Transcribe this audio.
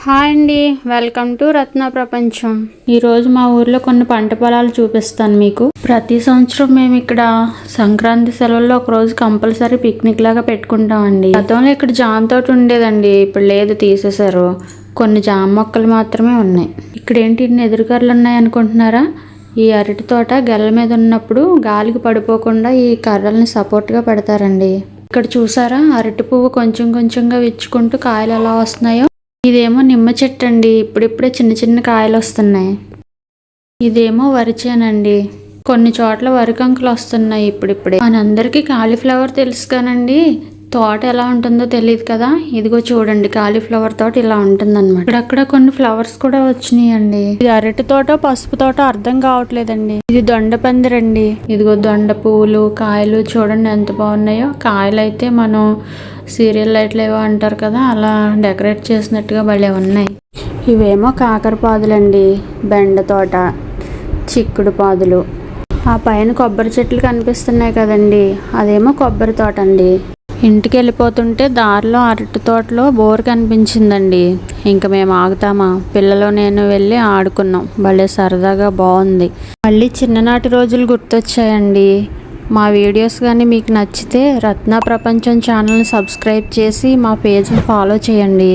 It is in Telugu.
హాయ్ అండి, వెల్కమ్ టు రత్న ప్రపంచం. ఈరోజు మా ఊర్లో కొన్ని పంట పొలాలు చూపిస్తాను మీకు. ప్రతి సంవత్సరం మేము ఇక్కడ సంక్రాంతి సెలవుల్లో ఒక రోజు కంపల్సరీ పిక్నిక్ లాగా పెట్టుకుంటామండి. గతంలో ఇక్కడ జామ తోట ఉండేదండి, ఇప్పుడు లేదు, తీసేశారు. కొన్ని జామ మొక్కలు మాత్రమే ఉన్నాయి. ఇక్కడ ఏంటి ఇన్ని ఎదురుకర్రలు ఉన్నాయి అనుకుంటున్నారా? ఈ అరటి తోట గెల్ల మీద ఉన్నప్పుడు గాలికి పడిపోకుండా ఈ కర్రల్ని సపోర్ట్గా పెడతారండి. ఇక్కడ చూసారా, అరటి పువ్వు కొంచెం కొంచెంగా విచ్చుకుంటూ కాయలు ఎలా వస్తున్నాయో. ఇదేమో నిమ్మ చెట్టు అండి, ఇప్పుడిప్పుడే చిన్న చిన్న కాయలు వస్తున్నాయి. ఇదేమో వరిచేనండి, కొన్ని చోట్ల వరికంకులు వస్తున్నాయి ఇప్పుడిప్పుడే. మనందరికీ కాలీఫ్లవర్ తెలుసు కానండి, తోట ఎలా ఉంటుందో తెలియదు కదా. ఇదిగో చూడండి, కాలీఫ్లవర్ తోట ఇలా ఉంటుందన్నమాట. ఇక్కడక్కడ కొన్ని ఫ్లవర్స్ కూడా వచ్చినాయండి. ఇది అరటి తోట పసుపు తోట అర్థం కావట్లేదండి. ఇది దొండ పందిరండి. ఇదిగో దొండ పువ్వులు కాయలు చూడండి ఎంత బాగున్నాయో. కాయలు అయితే మనం సీరియల్ లైట్లు ఏవో అంటారు కదా, అలా డెకరేట్ చేసినట్టుగా భలే ఉన్నాయి. ఇవేమో కాకర పాదులండి, బెండ తోట, చిక్కుడు పాదులు. ఆ పైన కొబ్బరి చెట్లు కనిపిస్తున్నాయి కదండి, అదేమో కొబ్బరి తోట అండి. ఇంటికి వెళ్ళిపోతుంటే దారిలో అరటి తోటలో బోర్ కనిపించిందండి. ఇంకా మేము ఆగుతామా, పిల్లలు నేను వెళ్ళి ఆడుకున్నాం. భలే సరదాగా బాగుంది. మళ్ళీ చిన్ననాటి రోజులు గుర్తొచ్చాయండి. మా వీడియోస్ కానీ మీకు నచ్చితే రత్న ప్రపంచం ఛానల్ని సబ్స్క్రైబ్ చేసి మా పేజ్ని ఫాలో చేయండి.